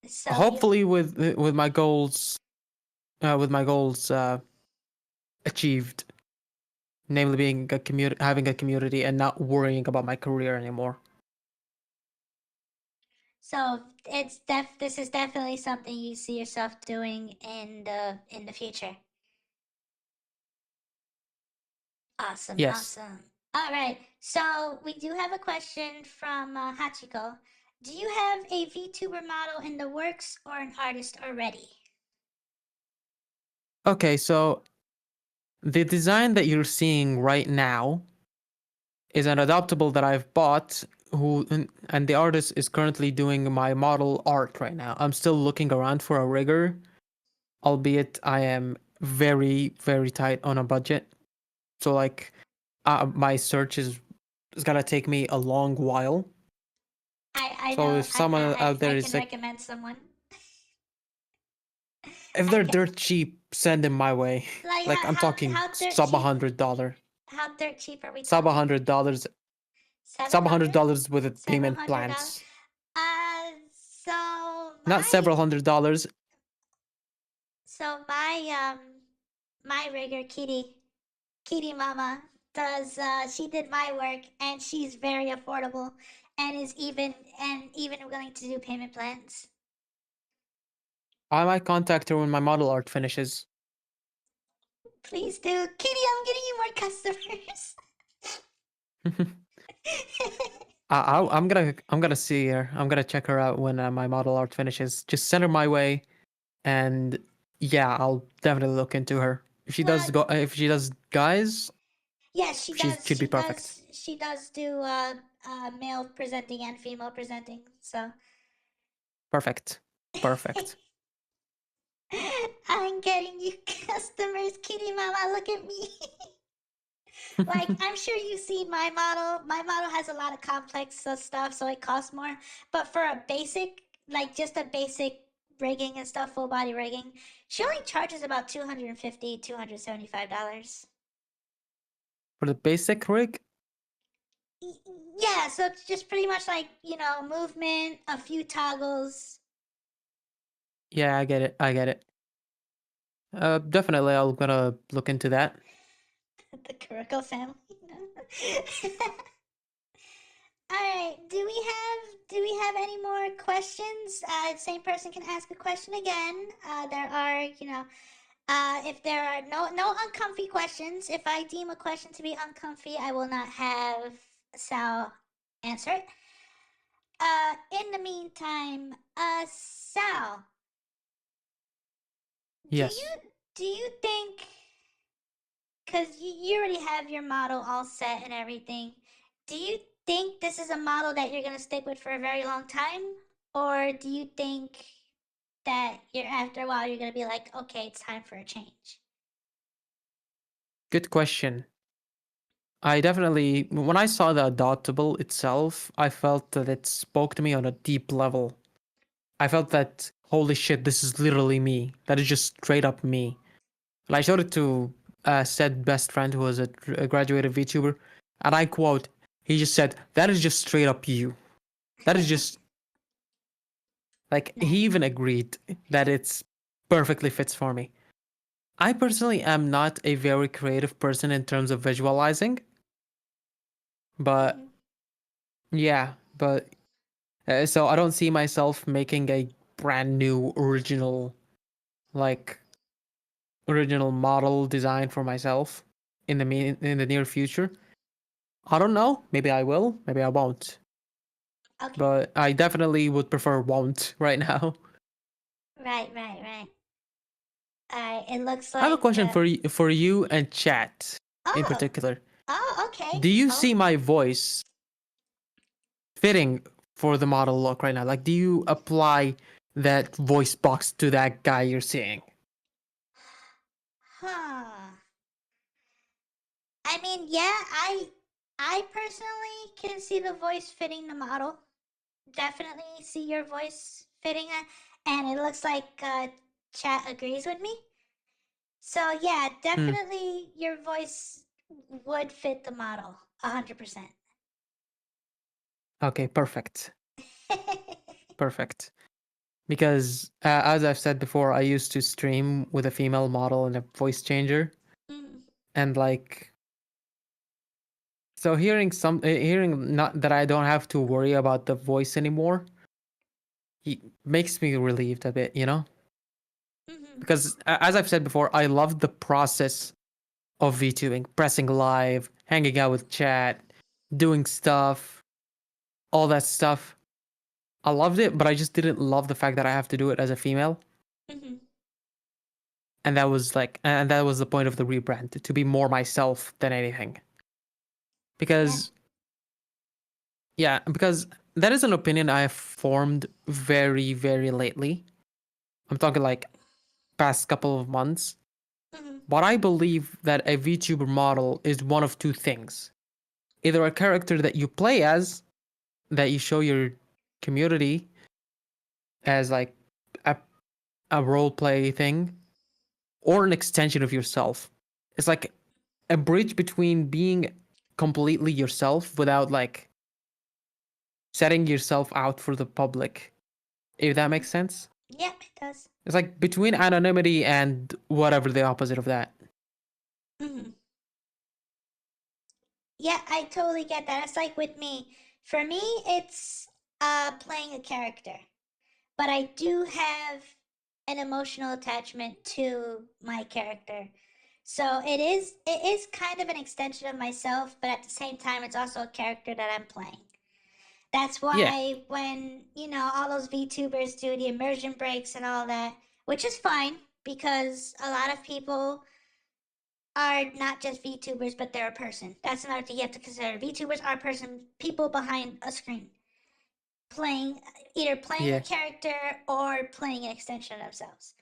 So you Hopefully, with my goals achieved, namely being having a community and not worrying about my career anymore. so this is definitely something you see yourself doing in the future. Awesome, Yes. awesome. All right, so we do have a question from Hachiko. Do you have a VTuber model in the works or an artist already? Okay, so the design that you're seeing right now is an adoptable that I've bought and the artist is currently doing my model art right now. I'm still looking around for a rigger, albeit I am very very tight on a budget. So like my search is gonna take me a long while. I So know if someone out I there can is like, recommend someone. if I they're can dirt cheap, send them my way. like Like I'm talking how dirt sub a cheap hundred dollar, how dirt cheap are we sub a talking? hundred dollars, Seven sub a hundred hundred? dollars with Several payment hundred dollars. plans. So Not several $100s. my rigger Kitty Mama does she did my work and she's very affordable and is even willing to do payment plans. I might contact her when my model art finishes. Please do. Kitty, I'm getting you more customers. I'm gonna see her. I'm gonna check her out when my model art finishes. Just send her my way, and yeah, I'll definitely look into her. Well, If she does guys, yes, she she's does. she'd be perfect. She does do male presenting and female presenting. So Perfect. Perfect. I'm getting you customers, Kitty Mama. Look at me. Like, I'm sure you've seen my model. My model has a lot of complex stuff, so it costs more. But for a basic, like just a basic rigging and stuff, full body rigging, she only charges about $275. For the basic rig, Yeah, so it's just pretty much like, movement, a few toggles. yeah, I get it. I get it. Definitely, I'm gonna look into that. The Kuroko family. All right. Do we have any more questions? Same person can ask a question again. There are, if there are no uncomfy questions, if I deem a question to be uncomfy, I will not have Sal answer it. In the meantime, Sal, do you Yes. do you think, because you already have your model all set and everything, do you think this is a model that you're gonna stick with for a very long time, or do you think that you're after a while you're gonna be like, okay, it's time for a change? Good question. I definitely, when I saw the adoptable itself, I felt that it spoke to me on a deep level. I felt that, holy shit, this is literally me. That is just straight up me. And I showed it to said best friend who was a graduated VTuber, and I quote, he just said, that is just straight up you. That is just, like, he Nice. even agreed that it's perfectly fits for me. I personally am not a very creative person in terms of visualizing, but Mhm. yeah, but so I don't see myself making a brand new like original model design for myself in the near future. I don't know. Maybe I will. Maybe I won't. Okay. But I definitely would prefer won't right now. Right, right, right. It looks I have a like. question for you and chat in Oh, particular. oh, okay. Do you Oh, see my voice fitting for the model look right now? Like, do you apply that voice box to that guy you're seeing? huh. I mean, yeah, I personally can see the voice fitting the model. Definitely see your voice fitting it, and it looks like chat agrees with me. So yeah, Hmm. definitely your voice would fit the model 100%. Okay. Perfect. Perfect. Because as I've said before, I used to stream with a female model and a voice changer, Mm, and like so hearing not that I don't have to worry about the voice anymore, makes me relieved a bit, you know. mhm, Because as I've said before, I love the process of VTubing, pressing live, hanging out with chat, doing stuff, all that stuff. I loved it, but I just didn't love the fact that I have to do it as a female. mhm. And that was the point of the rebrand, to be more myself than anything. Yeah. Because yeah, because that is an opinion I have formed very, very lately. I'm talking like past couple of months. Mhm, But I believe that a VTuber model is one of two things. Either a character that you play as, that you show your community as like a, a role play thing, or an extension of yourself. It's like a bridge between being completely yourself without like setting yourself out for the public, if that mhm. makes sense. Yeah, it does. It's like between anonymity and whatever the opposite of that. Mhm. Yeah, I totally get that. It's like with me. For me, it's playing a character. But I do have an emotional attachment to my character. So it is kind of an extension of myself, but at the same time it's also a character that I'm playing. That's Yeah, why when, all those VTubers do the immersion breaks and all that, which is fine because a lot of people are not just VTubers, but they're a person. That's another thing you have to consider. VTubers are person, people behind a screen, playing either playing a yeah, character or playing an extension of themselves.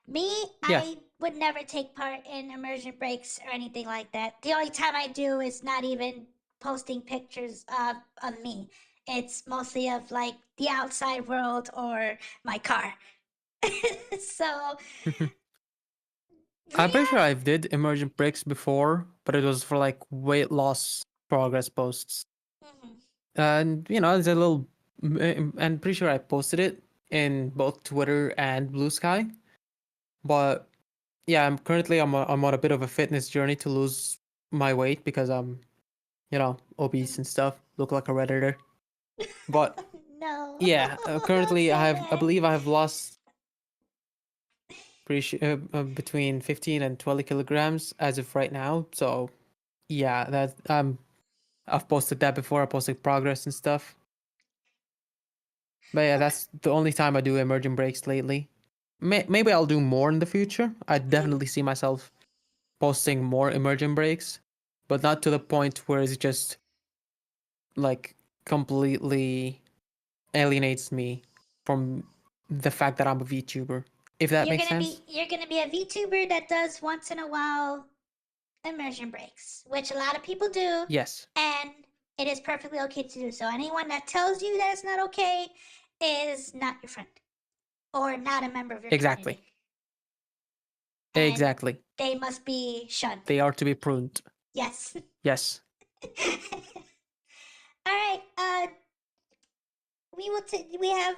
Me, yeah. I would never take part in immersion breaks or anything like that. The only time I do is not even posting pictures of me. It's mostly of like the outside world or my car. So, I'm pretty sure Rio, I've did emergent breaks before, but it was for like weight loss progress posts. mhm, And there's a little, and pretty sure I posted it in both Twitter and Blue Sky. But yeah, I'm on a bit of a fitness journey to lose my weight because I'm obese mhm. and stuff, look like a redditor. But No, yeah, don't currently say I that. believe I have lost between 15 and 20 kilograms as of right now. So yeah, that I've posted that before. I posted progress and stuff. But yeah, Well, that's the only time I do emergent breaks lately. Maybe I'll do more in the future. I mhm. definitely see myself posting more emergent breaks, but not to the point where it's just like completely alienates me from the fact that I'm a VTuber. If that makes sense. You're gonna be a VTuber that does once in a while immersion breaks, which a lot of people do, Yes, and it is perfectly okay to do so. Anyone that tells you that it's not okay is not your friend or not a member of your exactly. community, and Exactly. they must be shunned. They are to be pruned. Yes. Yes. All right. We have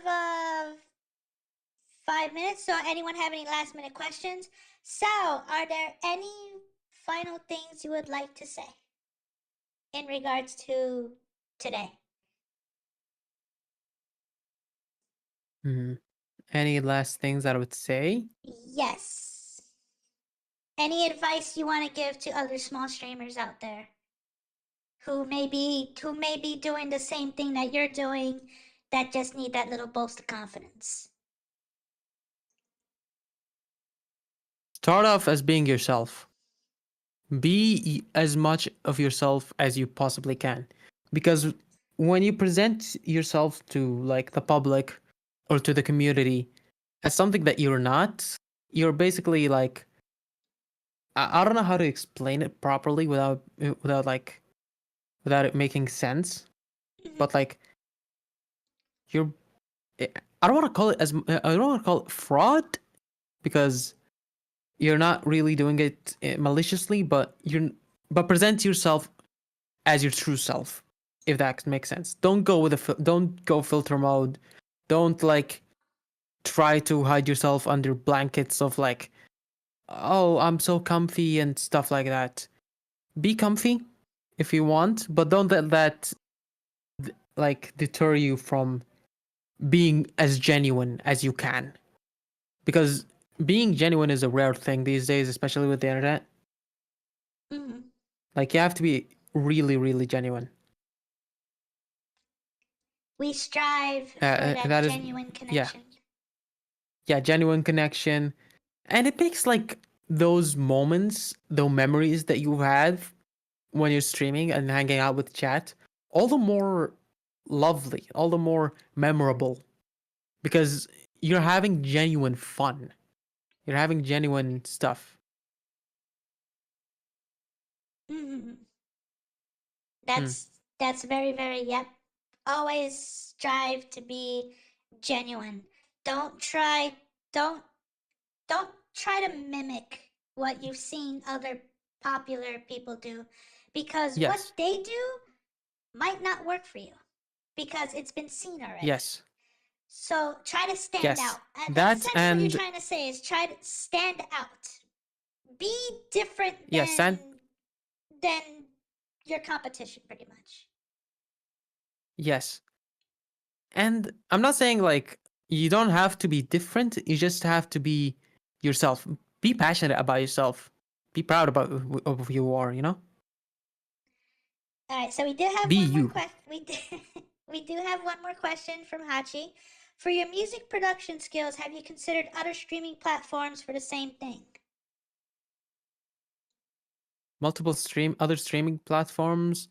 5 minutes. So, anyone have any last minute questions? So, are there any final things you would like to say in regards to today? Hmm. Any last things that I would say? Yes. Any advice you want to give to other small streamers out there who may be doing the same thing that you're doing that just need that little boost of confidence? Start off as being yourself. Be as much of yourself as you possibly can. Because when you present yourself to like the public or to the community as something that you're not, you're basically like I don't know how to explain it properly without it making sense. Mm-hmm. But like you're I don't want to call it I don't want to call it fraud because you're not really doing it maliciously, but present yourself as your true self, if that makes sense. Don't go filter mode. Don't like try to hide yourself under blankets of like, oh, I'm so comfy and stuff like that. Be comfy if you want, but don't let that like deter you from being as genuine as you can. Because being genuine is a rare thing these days, especially with the internet. Mm-hmm. Like you have to be really, really genuine. We strive for that That is, genuine yeah, connection. yeah, genuine connection, and it makes like those moments, those memories that you have when you're streaming and hanging out with chat, all the more lovely, all the more memorable because you're having genuine fun. You're having genuine stuff. Mm-hmm. Hmm. That's very, very, yep. Always strive to be genuine. Don't try don't don't try to mimic what you've seen other popular people do because what Yes. they do might not work for you because it's been seen already. Yes. So try to stand Yes. out. And that's That essentially what you're and trying to say is try to stand out. Be different yes, and than your competition pretty much. yes. And I'm not saying like you don't have to be different, you just have to be yourself. Be passionate about yourself. be proud about of who you are. You know, All right, so we do have be one more you. question. We do have one more question from Hachi. For your music production skills, have you considered other streaming platforms for the same thing? Multiple other streaming platforms.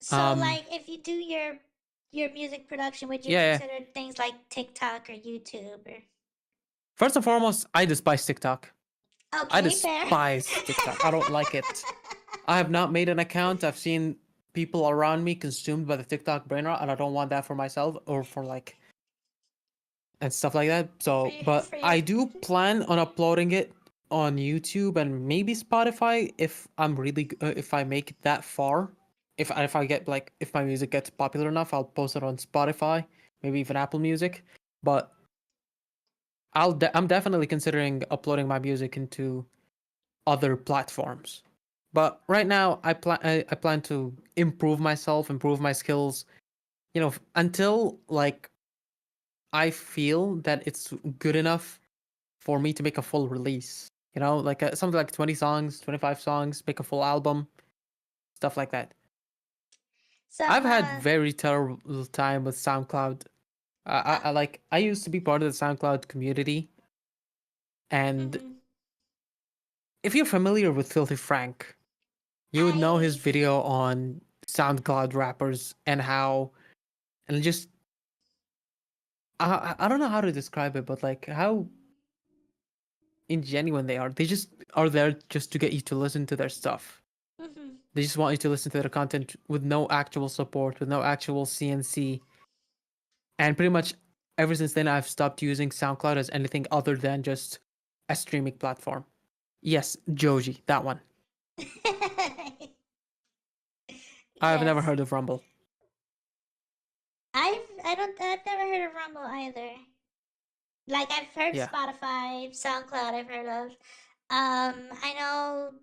So, like, if you do your music production, would you Yeah, yeah. consider things like TikTok or YouTube or? First and foremost, I despise TikTok. I Okay, fair. despise TikTok. I don't like it. I have not made an account. I've seen people around me consumed by the TikTok brain rot, and I don't want that for myself or for like and stuff like that. for So, your, but for your. I do plan on uploading it on YouTube and maybe Spotify if I'm really if I make it that far. If I get like if my music gets popular enough, I'll post it on Spotify, maybe even Apple Music. But I'm definitely considering uploading my music into other platforms. But right now, I plan to improve myself, improve my skills. You know, until like I feel that it's good enough for me to make a full release. You know, like something like 20 songs, 25 songs, make a full album, stuff like that. So, I've had very terrible time with SoundCloud. I like I used to be part of the SoundCloud community, and mhm. if you're familiar with Filthy Frank, you would know his I video on SoundCloud rappers and how and just I don't know how to describe it, but like how ingenuine they are. They just are there just to get you to listen to their stuff. mhm. They just want you to listen to their content with no actual support, with no actual CNC. And pretty much ever since then, I've stopped using SoundCloud as anything other than just a streaming platform. Yes, Joji, that one. I've never Yes. heard of Rumble. I've never heard of Rumble either. Like I've heard Yeah. Spotify, SoundCloud I've heard of. I know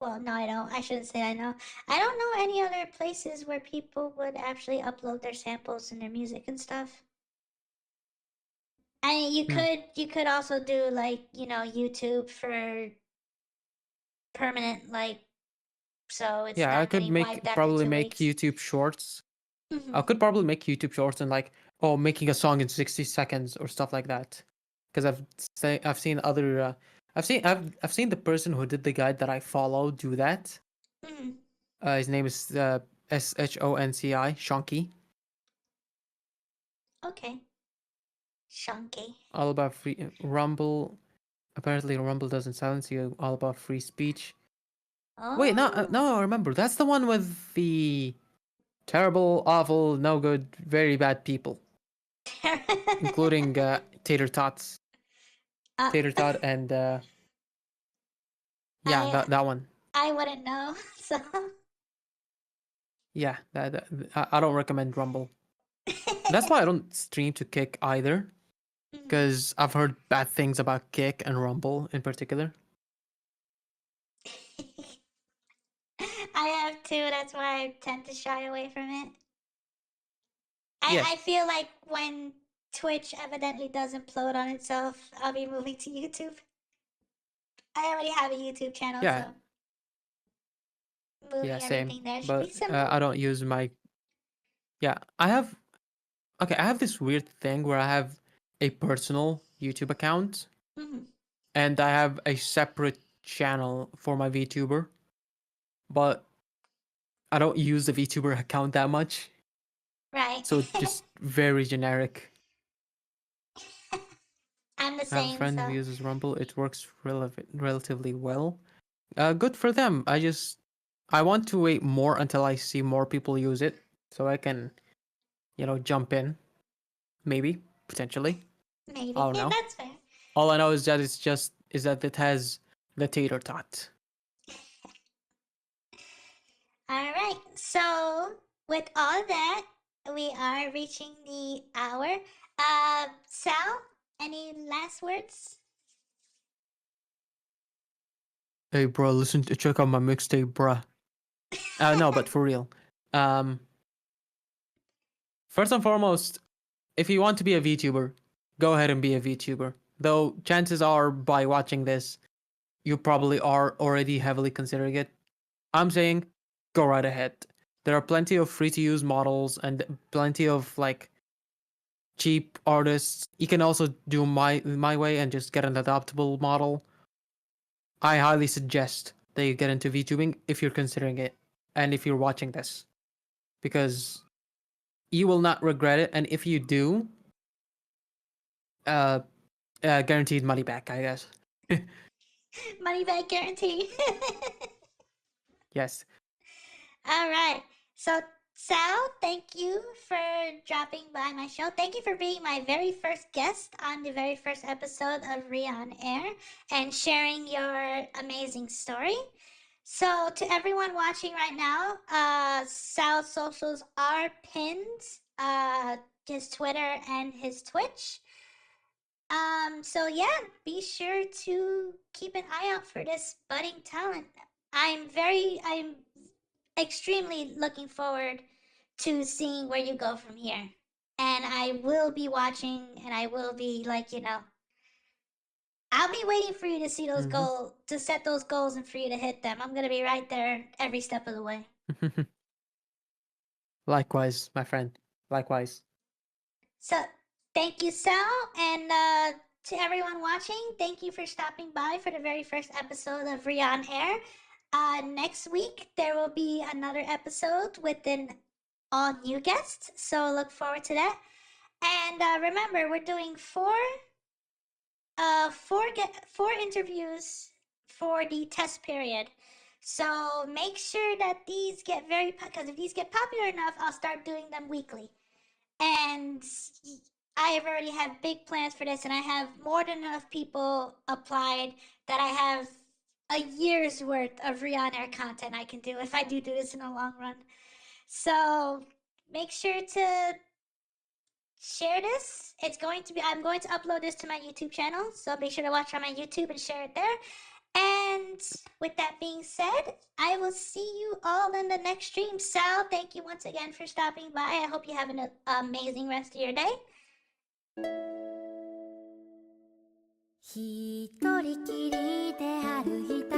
well no I don't. I shouldn't say I know. I don't know any other places where people would actually upload their samples and their music and stuff. I mean Hmm. you could also do like, you know, YouTube for permanent like so it's Yeah, I not could getting make wiped after probably 2 make weeks. YouTube shorts. I Mhm. could probably make YouTube shorts and like, oh, making a song in 60 seconds or stuff like that. Because I've seen other I've seen the person who did the guide that I follow do that. Mhm. His name is Shonci, Shonky. Okay. Shunky. All about free Rumble. Apparently, Rumble doesn't silence you. All about free speech. Wait, no, Oh. no, I remember. That's the one with the terrible, awful, no good, very bad people, including Tater Tots, uh, Tater Tot, and yeah, I that one. I wouldn't know. So Yeah, I don't recommend Rumble. That's why I don't stream to Kick either, Mhm. because I've heard bad things about Kick and Rumble in particular. I have too. That's why I tend to shy away from it. Yeah, I feel like when Twitch evidently does implode on itself, I'll be moving to YouTube. I already have a YouTube channel, yeah, so yeah, moving same. everything there should be But simple. I don't use my. Yeah, I have. Okay, I have this weird thing where I have a personal YouTube account Hmm. and I have a separate channel for my VTuber, but I don't use the VTuber account that much, Right. so it's just very generic. I'm the I have a same, friend who so uses Rumble. It works relatively well. Good for them. I want to wait more until I see more people use it, so I can, jump in, maybe potentially. I maybe. don't Yeah, know. that's fair. All I know is that it has the tater tot. All right. So, with all that, we are reaching the hour. Sal, any last words? Hey, bro, check out my mixtape, bruh. No, but for real. Um, First and foremost, if you want to be a VTuber, go ahead and be a VTuber. Though chances are, by watching this, you probably are already heavily considering it, I'm saying go right ahead. There are plenty of free to use models and plenty of like cheap artists. You can also do my way and just get an adaptable model. I highly suggest that you get into VTubing if you're considering it and if you're watching this, because you will not regret it. And if you do, uh, guaranteed money back, I guess. Money back guarantee. Yes. All right. So, Sal, thank you for dropping by my show. Thank you for being my very first guest on the very first episode of RiONAIR and sharing your amazing story. So, to everyone watching right now, Sal's socials are pinned, his Twitter and his Twitch. So yeah, be sure to keep an eye out for this budding talent. I'm extremely looking forward to seeing where you go from here. And I will be watching and I will be like, I'll be waiting for you to see those Mm-hmm. goals, to set those goals and for you to hit them. I'm going to be right there every step of the way. Likewise, my friend. Likewise. So, thank you, Sal, and to everyone watching, thank you for stopping by for the very first episode of RiONAIR. Next week there will be another episode with an all new guest, so look forward to that. And remember, we're doing four interviews for the test period. So make sure that these get because if these get popular enough, I'll start doing them weekly. And I have already have big plans for this, and I have more than enough people applied that I have a year's worth of RiONAIR content I can do if I do this in the long run. So make sure to share this. I'm going to upload this to my YouTube channel, so be sure to watch on my YouTube and share it there. And with that being said, I will see you all in the next stream. Sal, thank you once again for stopping by. I hope you have an amazing rest of your day. 一人きりで歩いた